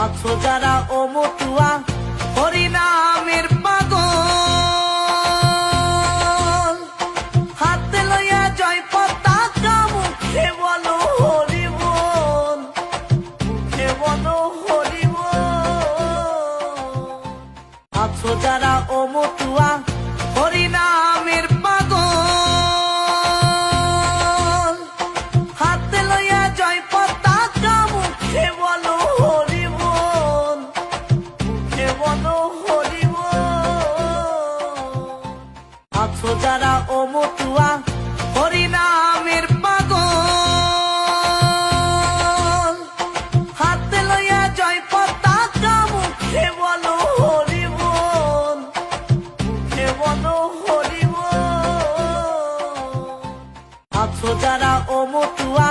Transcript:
আছো যারা ও মতুয়া হরিনামের পাগল, হাতে লইয়া জয় পতাকা মুখে বলো হরি বল, মুখে বলো হরি বল। আছো যারা ও মতুয়া হরিনামের পাগল, হাতে লইয়া জয় পতাকা মুখে বলো হরি বল, মুখে বলো হরি বল। আছো যারা ও মতুয়া হরিনামের পাগল, হাতে লইয়া জয় পতাকা মুখে বলো হরি বল, মুখে বলো হরি বল। আছো যারা ও মতুয়া